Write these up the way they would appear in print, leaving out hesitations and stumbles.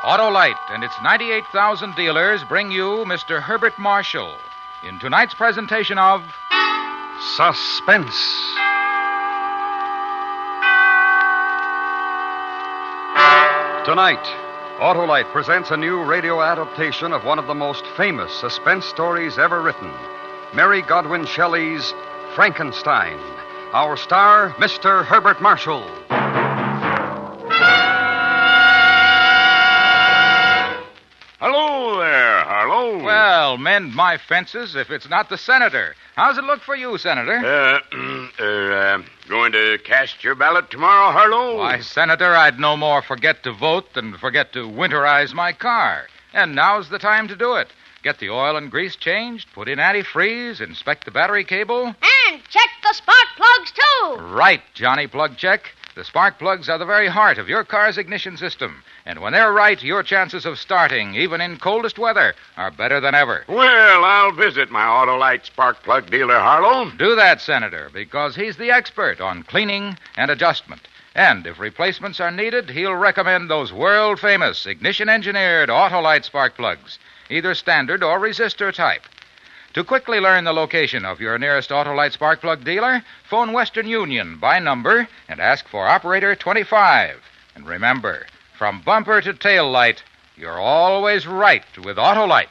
Autolite and its 98,000 dealers bring you Mr. Herbert Marshall in tonight's presentation of Suspense. Tonight, Autolite presents a new radio adaptation of one of the most famous suspense stories ever written, Mary Godwin Shelley's Frankenstein. Our star, Mr. Herbert Marshall. Hello there, Harlow. Well, mend my fences if it's not the senator. How's it look for you, Senator? Going to cast your ballot tomorrow, Harlow? Why, Senator, I'd no more forget to vote than forget to winterize my car. And now's the time to do it. Get the oil and grease changed, put in antifreeze, inspect the battery cable. And check the spark plugs, too. Right, Johnny Plug Check. The spark plugs are the very heart of your car's ignition system. And when they're right, your chances of starting, even in coldest weather, are better than ever. Well, I'll visit my Autolite spark plug dealer, Harlow. Do that, Senator, because he's the expert on cleaning and adjustment. And if replacements are needed, he'll recommend those world-famous ignition-engineered Autolite spark plugs, either standard or resistor type. To quickly learn the location of your nearest Autolite spark plug dealer, phone Western Union by number and ask for Operator 25. And remember, from bumper to tail light, you're always right with Autolite.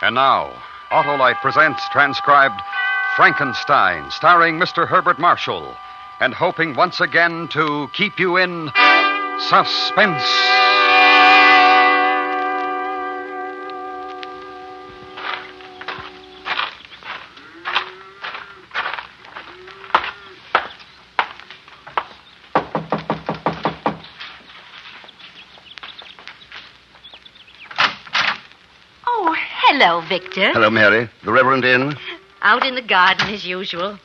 And now, Autolite presents transcribed Frankenstein, starring Mr. Herbert Marshall, and hoping once again to keep you in suspense. Hello, Victor. Hello, Mary. The Reverend in? Out in the garden as usual.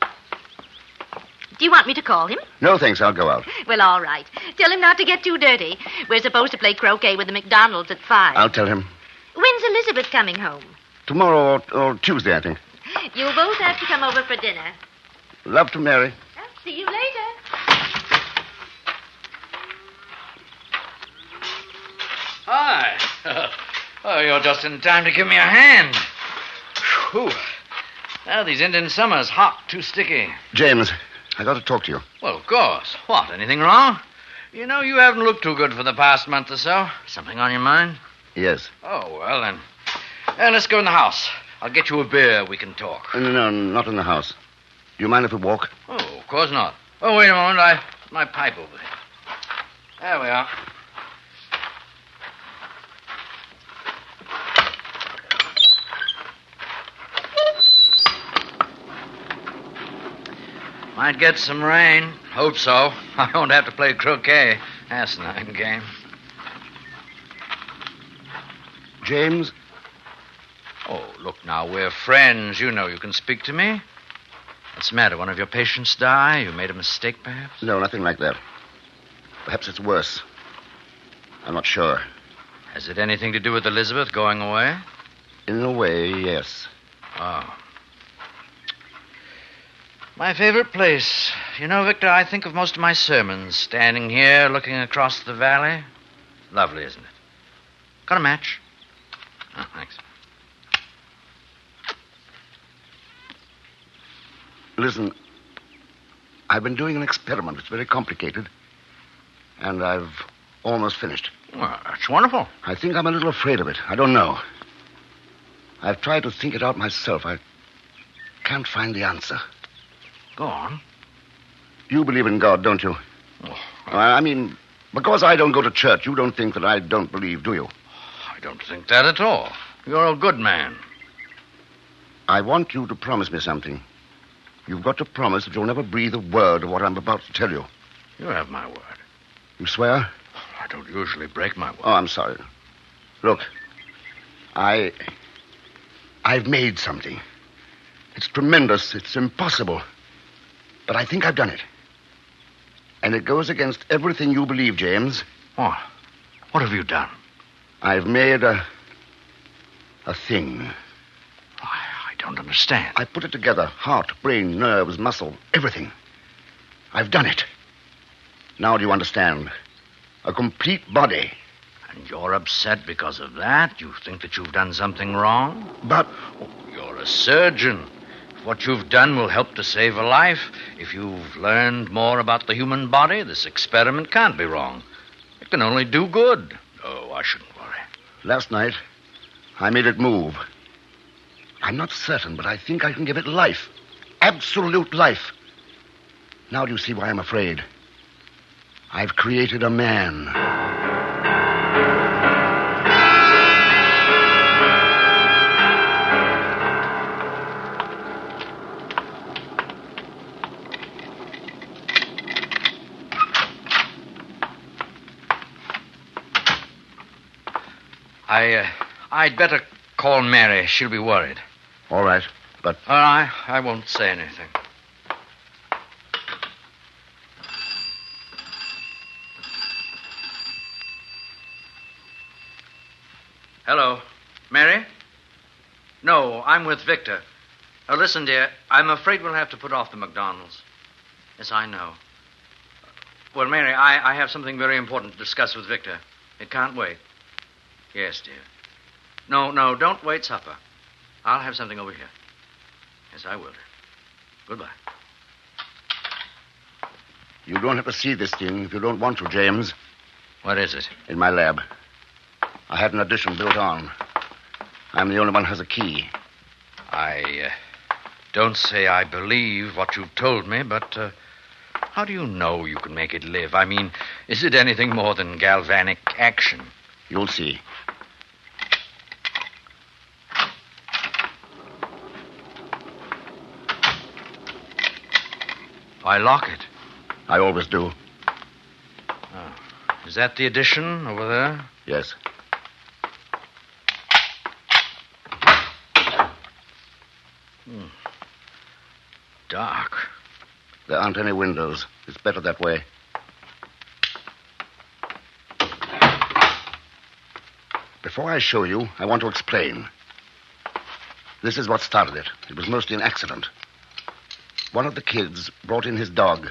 Do you want me to call him? No, thanks. I'll go out. Well, all right. Tell him not to get too dirty. We're supposed to play croquet with the McDonalds at 5. I'll tell him. When's Elizabeth coming home? Tomorrow or Tuesday, I think. You'll both have to come over for dinner. Love to Mary. I'll see you later. Hi. Oh, you're just in time to give me a hand. Whew. Well, these Indian summers, hot, too sticky. James, I got to talk to you. Well, of course. What, anything wrong? You know, you haven't looked too good for the past month or so. Something on your mind? Yes. Oh, well, then. Let's go in the house. I'll get you a beer. We can talk. No, not in the house. Do you mind if we walk? Oh, of course not. Oh, wait a moment. My pipe over there. There we are. Might get some rain. Hope so. I won't have to play croquet. Asinine game. James? Oh, look now, we're friends. You know you can speak to me. What's the matter? One of your patients die? You made a mistake, perhaps? No, nothing like that. Perhaps it's worse. I'm not sure. Has it anything to do with Elizabeth going away? In a way, yes. Oh. My favorite place. You know, Victor, I think of most of my sermons standing here looking across the valley. Lovely, isn't it? Got a match? Oh, thanks. Listen, I've been doing an experiment. It's very complicated. And I've almost finished. Well, that's wonderful. I think I'm a little afraid of it. I don't know. I've tried to think it out myself. I can't find the answer. Go on. You believe in God, don't you? Oh, I mean, because I don't go to church, you don't think that I don't believe, do you? I don't think that at all. You're a good man. I want you to promise me something. You've got to promise that you'll never breathe a word of what I'm about to tell you. You have my word. You swear? I don't usually break my word. Oh, I'm sorry. Look, I've made something. It's tremendous. It's impossible. But I think I've done it. And it goes against everything you believe, James. What? What have you done? I've made a thing. I don't understand. I put it together. Heart, brain, nerves, muscle, everything. I've done it. Now do you understand? A complete body. And you're upset because of that? You think that you've done something wrong? But You're a surgeon. If what you've done will help to save a life, if you've learned more about the human body, this experiment can't be wrong. It can only do good. Oh, I shouldn't worry. last night, I made it move. I'm not certain, but I think I can give it life. Absolute life. Now do you see why I'm afraid? I've created a man. I'd better call Mary. She'll be worried. All right, but... I won't say anything. Hello. Mary? No, I'm with Victor. Now, listen, dear, I'm afraid we'll have to put off the McDonald's. Yes, I know. Well, Mary, I have something very important to discuss with Victor. It can't wait. Yes, dear. No, don't wait supper. I'll have something over here. Yes, I will, dear. Goodbye. You don't have to see this thing if you don't want to, James. What is it? In my lab. I had an addition built on. I'm the only one who has a key. I don't say I believe what you've told me, but how do you know you can make it live? I mean, is it anything more than galvanic action? You'll see. Why lock it? I always do. Oh. Is that the addition over there? Yes. Dark. There aren't any windows. It's better that way. Before I show you, I want to explain. This is what started it. It was mostly an accident. One of the kids brought in his dog.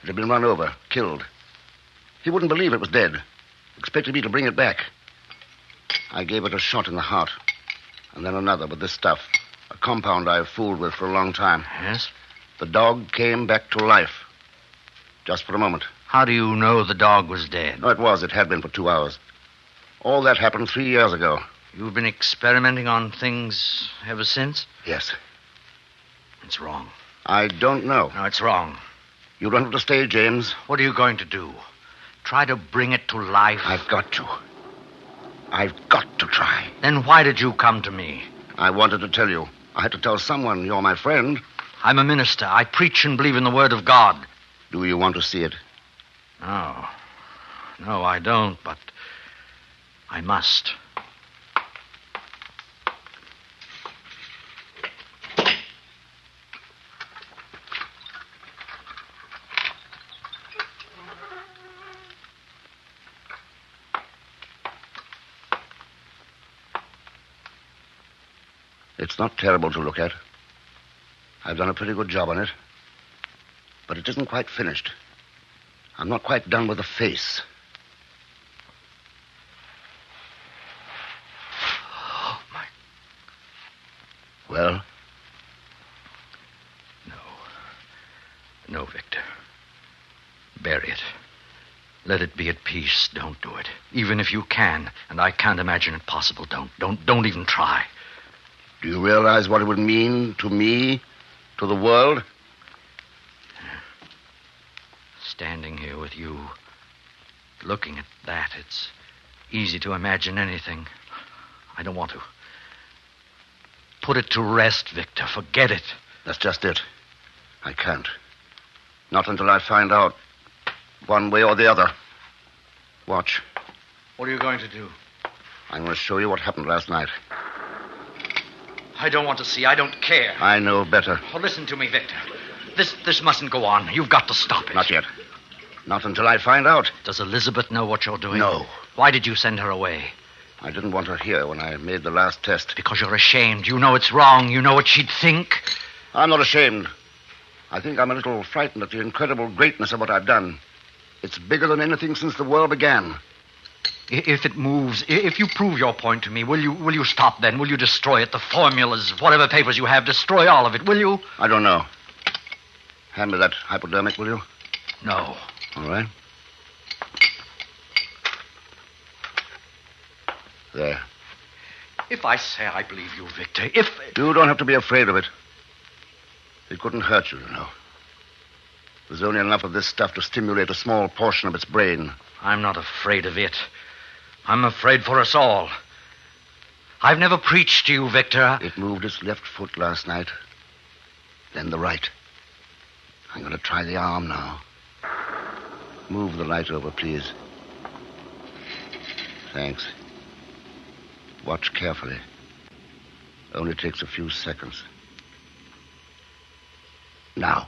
It had been run over, killed. He wouldn't believe it was dead. Expected me to bring it back. I gave it a shot in the heart, and then another with this stuff, a compound I've fooled with for a long time. Yes? The dog came back to life. Just for a moment. How do you know the dog was dead? No, it was. It had been for 2 hours. All that happened 3 years ago. You've been experimenting on things ever since? Yes. It's wrong. I don't know. No, it's wrong. You don't have to stay, James. What are you going to do? Try to bring it to life? I've got to. I've got to try. Then why did you come to me? I wanted to tell you. I had to tell someone you're my friend. I'm a minister. I preach and believe in the Word of God. Do you want to see it? No. No, I don't, but I must. It's not terrible to look at. I've done a pretty good job on it. But it isn't quite finished. I'm not quite done with the face. Oh, my. Well? No, Victor. Bury it. Let it be at peace. Don't do it. Even if you can, and I can't imagine it possible, don't even try. Do you realize what it would mean to me, to the world? Standing here with you, looking at that, it's easy to imagine anything. I don't want to. Put it to rest, Victor. Forget it. That's just it. I can't. Not until I find out one way or the other. Watch. What are you going to do? I'm going to show you what happened last night. I don't want to see. I don't care. I know better. Oh, listen to me, Victor. This mustn't go on. You've got to stop it. Not yet. Not until I find out. Does Elizabeth know what you're doing? No. Why did you send her away? I didn't want her here when I made the last test. Because you're ashamed. You know it's wrong. You know what she'd think. I'm not ashamed. I think I'm a little frightened at the incredible greatness of what I've done. It's bigger than anything since the world began. If it moves, if you prove your point to me, will you stop then? Will you destroy it? The formulas, whatever papers you have, destroy all of it, will you? I don't know. Hand me that hypodermic, will you? No. All right. There. If I say I believe you, Victor, if... You don't have to be afraid of it. It couldn't hurt you, you know. There's only enough of this stuff to stimulate a small portion of its brain. I'm not afraid of it. I'm afraid for us all. I've never preached to you, Victor. It moved its left foot last night. Then the right. I'm going to try the arm now. Move the light over, please. Thanks. Watch carefully. Only takes a few seconds. Now.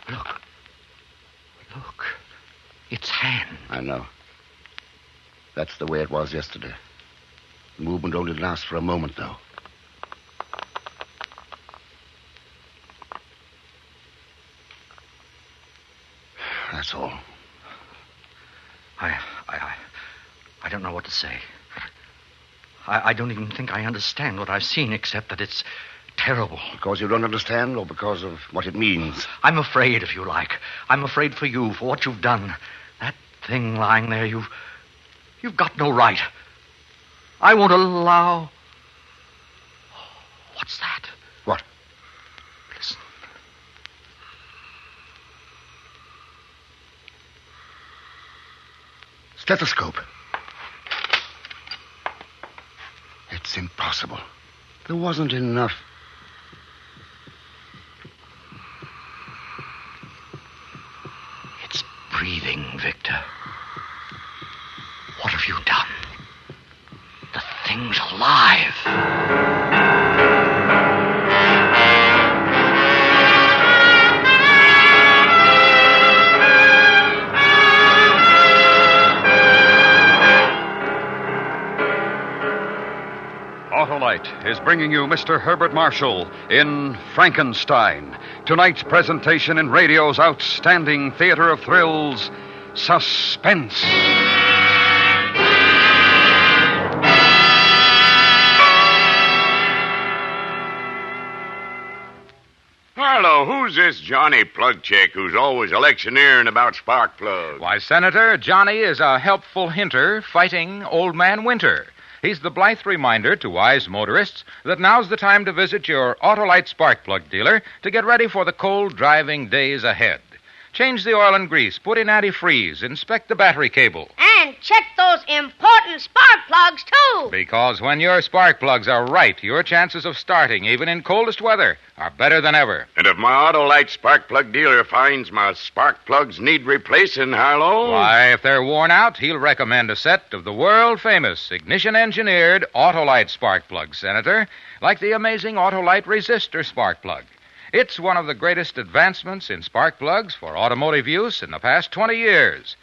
Look. Its hand. I know. That's the way it was yesterday. The movement only lasts for a moment, though. That's all. I don't know what to say. I don't even think I understand what I've seen, except that it's terrible. Because you don't understand, or because of what it means? I'm afraid, if you like. I'm afraid for you, for what you've done. That thing lying there, you've got no right. I won't allow... What's that? What? Listen. Stethoscope. It's impossible. There wasn't enough. It's breathing, Victor. What have you done? The thing's alive. Autolite is bringing you Mr. Herbert Marshall in Frankenstein. Tonight's presentation in radio's outstanding theater of thrills, Suspense. Harlow, who's this Johnny Plugcheck who's always electioneering about spark plugs? Why, Senator, Johnny is a helpful hinter fighting Old Man Winter. He's the blithe reminder to wise motorists that now's the time to visit your Autolite spark plug dealer to get ready for the cold driving days ahead. Change the oil and grease, put in antifreeze, inspect the battery cable. And check those important spark plugs, too. Because when your spark plugs are right, your chances of starting, even in coldest weather, are better than ever. And if my Autolite spark plug dealer finds my spark plugs need replacing, Harlow... Why, if they're worn out, he'll recommend a set of the world-famous ignition-engineered Autolite spark plugs, Senator, like the amazing Autolite resistor spark plug. It's one of the greatest advancements in spark plugs for automotive use in the past 20 years.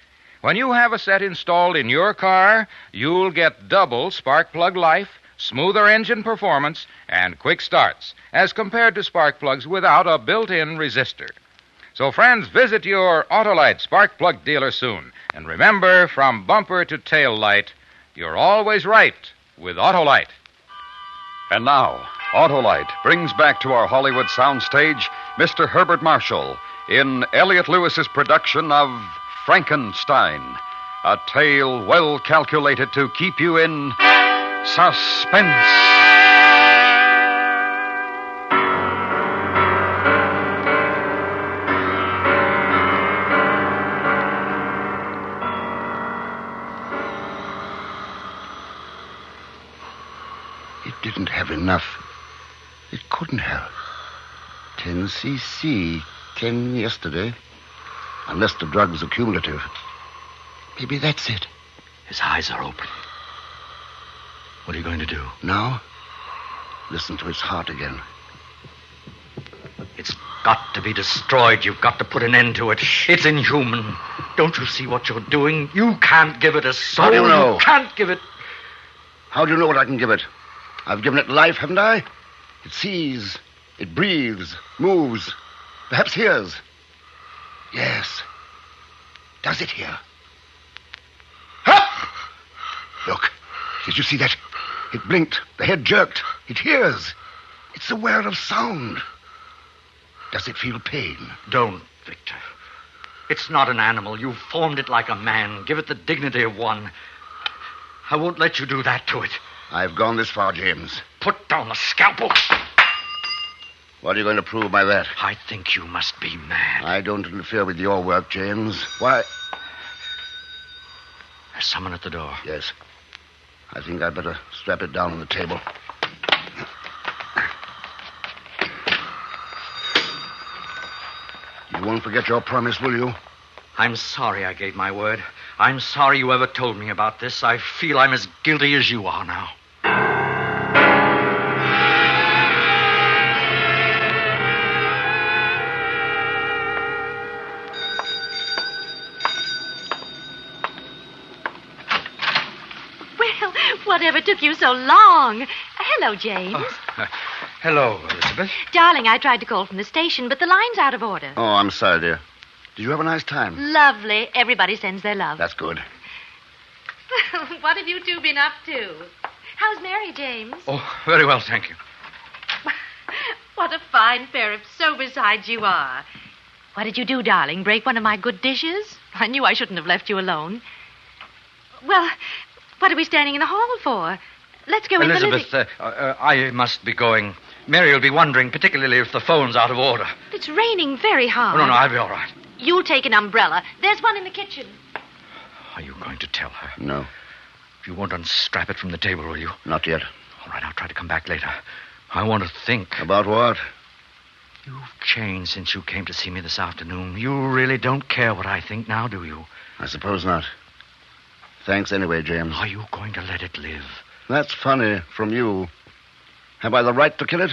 When you have a set installed in your car, you'll get double spark plug life, smoother engine performance, and quick starts, as compared to spark plugs without a built-in resistor. So, friends, visit your Autolite spark plug dealer soon. And remember, from bumper to tail light, you're always right with Autolite. And now, Autolite brings back to our Hollywood soundstage Mr. Herbert Marshall in Elliot Lewis's production of Frankenstein, a tale well calculated to keep you in suspense. It didn't have enough. It couldn't have. 10 cc, 10 yesterday. Unless the drug was accumulative. Maybe that's it. His eyes are open. What are you going to do? Now, listen to his heart again. It's got to be destroyed. You've got to put an end to it. It's inhuman. Don't you see what you're doing? You can't give it a soul. How do you know? You can't give it... How do you know what I can give it? I've given it life, haven't I? It sees, it breathes, moves. Perhaps hears. Yes. Does it hear? Ha! Look. Did you see that? It blinked. The head jerked. It hears. It's aware of sound. Does it feel pain? Don't, Victor. It's not an animal. You've formed it like a man. Give it the dignity of one. I won't let you do that to it. I've gone this far, James. Put down the scalpel. What are you going to prove by that? I think you must be mad. I don't interfere with your work, James. Why? There's someone at the door. Yes. I think I'd better strap it down on the table. You won't forget your promise, will you? I'm sorry I gave my word. I'm sorry you ever told me about this. I feel I'm as guilty as you are now. Well, whatever took you so long? Hello, James. Hello, Elizabeth. Darling, I tried to call from the station, but the line's out of order. Oh, I'm sorry, dear. Did you have a nice time? Lovely. Everybody sends their love. That's good. What have you two been up to? How's Mary, James? Oh, very well, thank you. What a fine pair of sober-sides you are. What did you do, darling? Break one of my good dishes? I knew I shouldn't have left you alone. Well, what are we standing in the hall for? Let's go in the Elizabeth, I must be going. Mary will be wondering, particularly if the phone's out of order. It's raining very hard. Oh, no, I'll be all right. You'll take an umbrella. There's one in the kitchen. Are you going to tell her? No, You won't unstrap it from the table, will you? not yet. All right, I'll try to come back later. I want to think. About what? You've changed since you came to see me this afternoon. You really don't care what I think now, do you? I suppose not. Thanks anyway, James. Are you going to let it live? That's funny from you. Have I the right to kill it?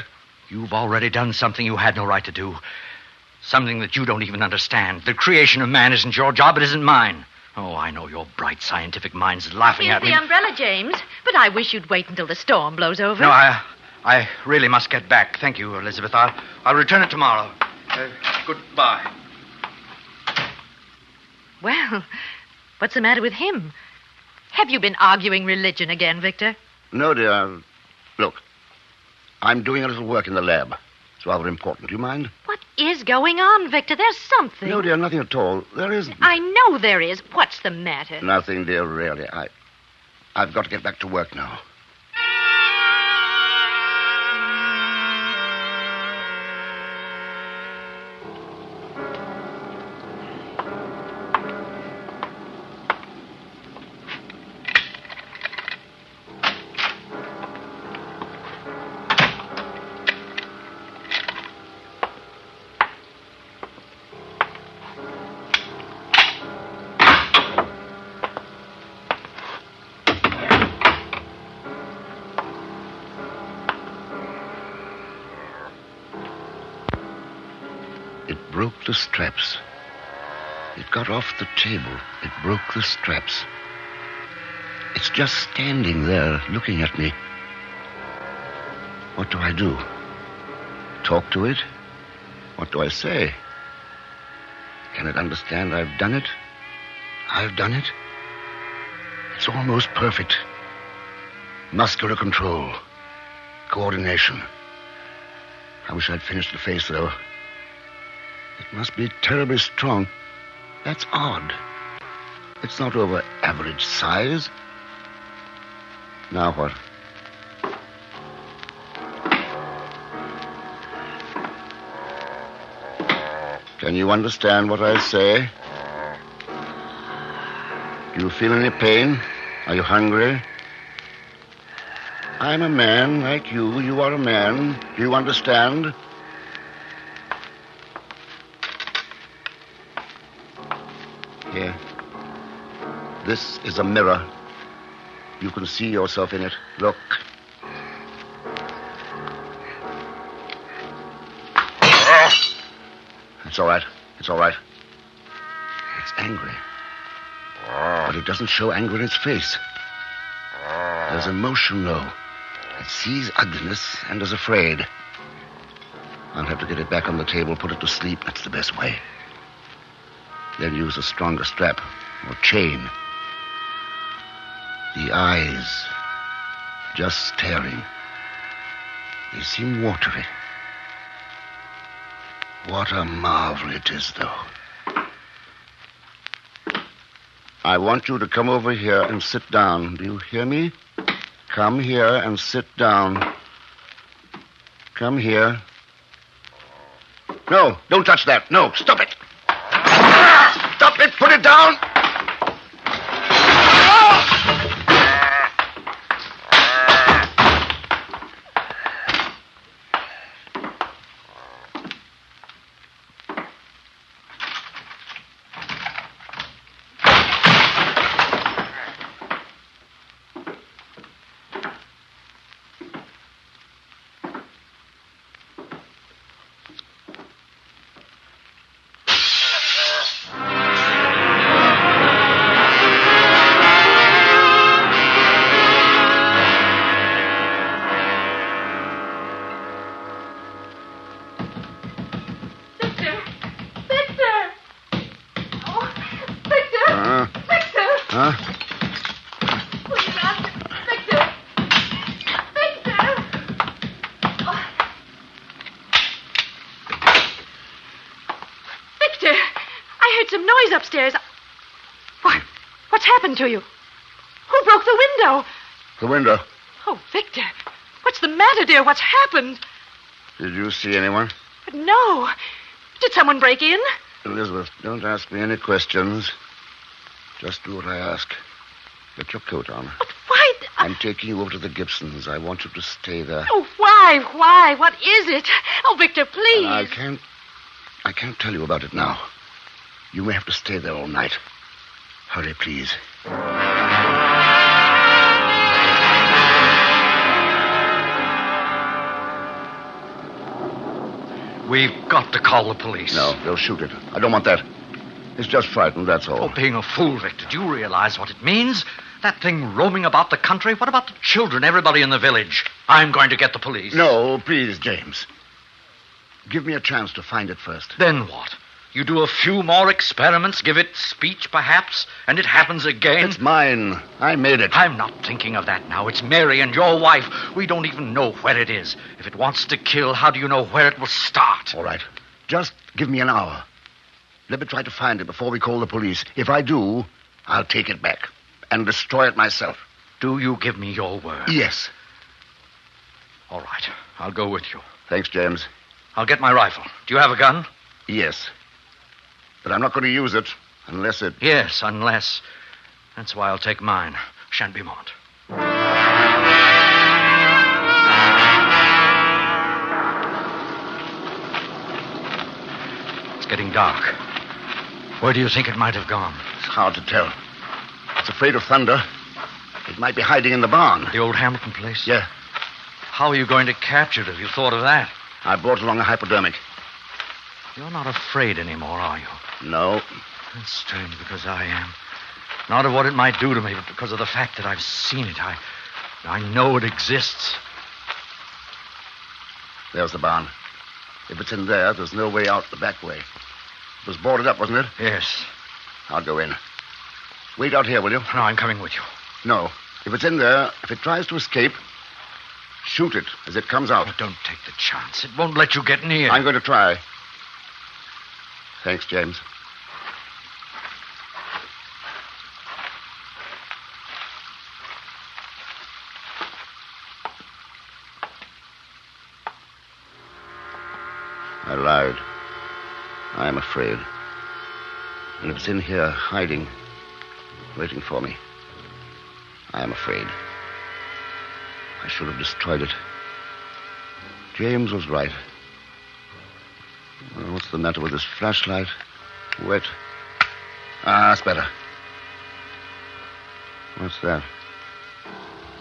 You've already done something you had no right to do. Something that you don't even understand. The creation of man isn't your job, it isn't mine. Oh, I know your bright scientific mind's laughing Here's at me. the umbrella, James. But I wish you'd wait until the storm blows over. No, I really must get back. Thank you, Elizabeth. I'll return it tomorrow. Goodbye. Well, what's the matter with him? Have you been arguing religion again, Victor? No, dear. Look, I'm doing a little work in the lab. It's rather important. Do you mind? What is going on, Victor? There's something. No, dear, nothing at all. There isn't. I know there is. What's the matter? Nothing, dear, really. I've got to get back to work now. It broke the straps. It got off the table. It broke the straps. It's just standing there looking at me. What do I do? Talk to it? What do I say? Can it understand I've done it? I've done it? It's almost perfect. Muscular control. Coordination. I wish I'd finished the face, though. It must be terribly strong. That's odd. It's not over average size. Now what? Can you understand what I say? Do you feel any pain? Are you hungry? I'm a man like you. You are a man. Do you understand? Here. This is a mirror. You can see yourself in it. Look. It's all right. It's all right. It's angry. But it doesn't show anger in its face. There's emotion, though. It sees ugliness and is afraid. I'll have to get it back on the table, put it to sleep. That's the best way. Then use a stronger strap or chain. The eyes, just staring. They seem watery. What a marvel it is, though. I want you to come over here and sit down. Do you hear me? Come here and sit down. Come here. No, don't touch that. No, stop it. Stop it. Put it down. Upstairs. What's happened to you? Who broke the window? The window. Oh, Victor. What's the matter, dear? What's happened? Did you see anyone? No. Did someone break in? Elizabeth, don't ask me any questions. Just do what I ask. Get your coat on. But why? I'm taking you over to the Gibsons. I want you to stay there. Oh, why? Why? What is it? Oh, Victor, please. I can't tell you about it now. You may have to stay there all night. Hurry, please. We've got to call the police. No, they'll shoot it. I don't want that. It's just frightened, that's all. Oh, being a fool, Victor. Do you realize what it means? That thing roaming about the country? What about the children, everybody in the village? I'm going to get the police. No, please, James. Give me a chance to find it first. Then what? You do a few more experiments, give it speech, perhaps, and it happens again? It's mine. I made it. I'm not thinking of that now. It's Mary and your wife. We don't even know where it is. If it wants to kill, how do you know where it will start? All right. Just give me an hour. Let me try to find it before we call the police. If I do, I'll take it back and destroy it myself. Do you give me your word? Yes. All right. I'll go with you. Thanks, James. I'll get my rifle. Do you have a gun? Yes. But I'm not going to use it unless it... Yes, unless. That's why I'll take mine. Shan't be moment. It's getting dark. Where do you think it might have gone? It's hard to tell. It's afraid of thunder. It might be hiding in the barn. The old Hamilton place? Yeah. How are you going to capture it? Have you thought of that? I brought along a hypodermic. You're not afraid anymore, are you? No. That's strange, because I am. Not of what it might do to me, but because of the fact that I've seen it. I know it exists. There's the barn. If it's in there, there's no way out the back way. It was boarded up, wasn't it? Yes. I'll go in. Wait out here, will you? No, I'm coming with you. No. If it's in there, if it tries to escape, shoot it as it comes out. Oh, don't take the chance. It won't let you get near. I'm going to try. Thanks, James. I lied. I am afraid. And if it's in here, hiding, waiting for me, I am afraid. I should have destroyed it. James was right. Well, what's the matter with this flashlight? Wet. Ah, that's better. What's that?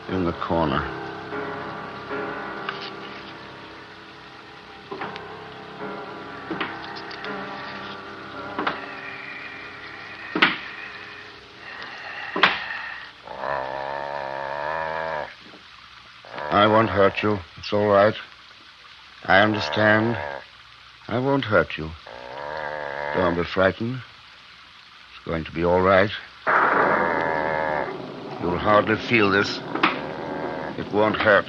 In the corner. I won't hurt you. It's all right. I understand. I won't hurt you. Don't be frightened. It's going to be all right. You'll hardly feel this. It won't hurt.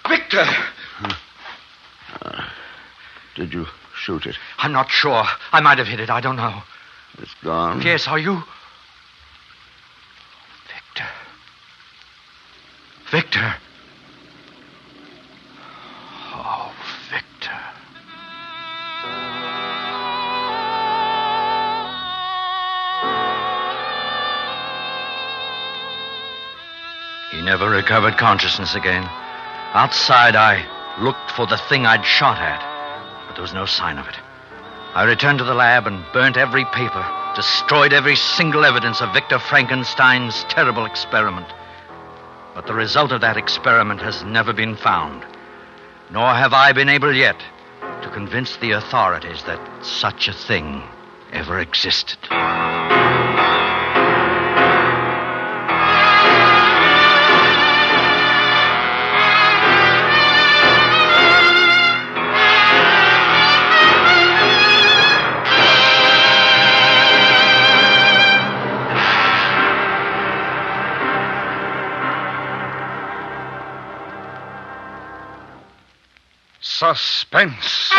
Victor! Did you shoot it? I'm not sure. I might have hit it. I don't know. It's gone? Yes, are you? Victor. Victor. Oh, Victor. He never recovered consciousness again. Outside, I looked for the thing I'd shot at, but there was no sign of it. I returned to the lab and burnt every paper, destroyed every single evidence of Victor Frankenstein's terrible experiment. But the result of that experiment has never been found, nor have I been able yet to convince the authorities that such a thing ever existed. Suspense.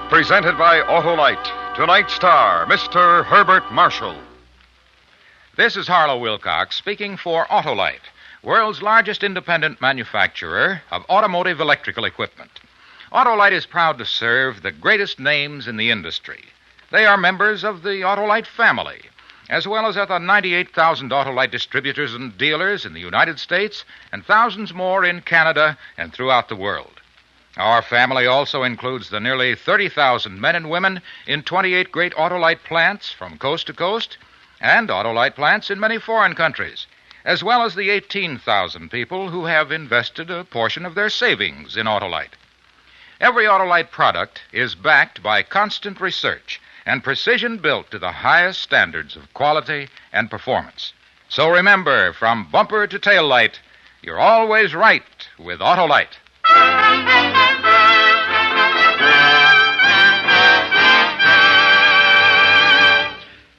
Presented by Autolite. Tonight's star, Mr. Herbert Marshall. This is Harlow Wilcox speaking for Autolite, world's largest independent manufacturer of automotive electrical equipment. Autolite is proud to serve the greatest names in the industry. They are members of the Autolite family, as well as other 98,000 Autolite distributors and dealers in the United States and thousands more in Canada and throughout the world. Our family also includes the nearly 30,000 men and women in 28 great Autolite plants from coast to coast and Autolite plants in many foreign countries, as well as the 18,000 people who have invested a portion of their savings in Autolite. Every Autolite product is backed by constant research and precision built to the highest standards of quality and performance. So remember, from bumper to tail light, you're always right with Autolite.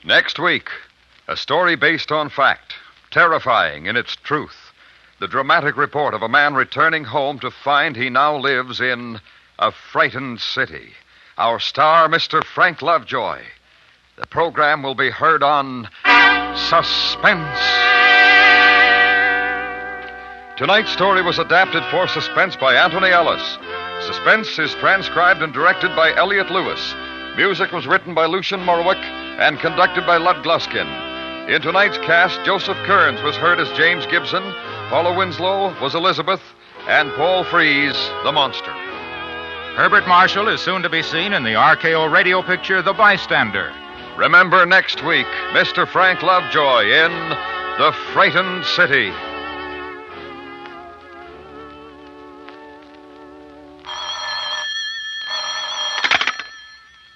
Next week, a story based on fact, terrifying in its truth. The dramatic report of a man returning home to find he now lives in a frightened city. Our star, Mr. Frank Lovejoy. The program will be heard on Suspense. Tonight's story was adapted for Suspense by Anthony Ellis. Suspense is transcribed and directed by Elliot Lewis. Music was written by Lucian Morwick and conducted by Lud Gluskin. In tonight's cast, Joseph Kearns was heard as James Gibson, Paula Winslow was Elizabeth, and Paul Frees, the monster. Herbert Marshall is soon to be seen in the RKO radio picture The Bystander. Remember next week, Mr. Frank Lovejoy in The Frightened City.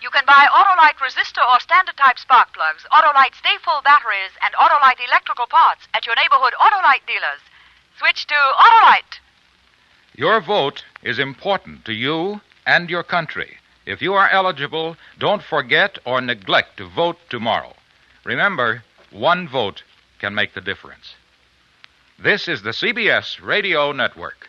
You can buy Autolite resistor or standard type spark plugs, Autolite stay full batteries, and Autolite electrical parts at your neighborhood Autolite dealers. Switch to Autolite. Your vote is important to you and your country. If you are eligible, don't forget or neglect to vote tomorrow. Remember, one vote can make the difference. This is the CBS Radio Network.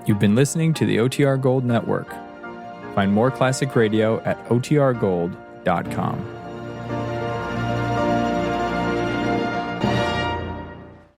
You've been listening to the OTR Gold Network. Find more classic radio at otrgold.com.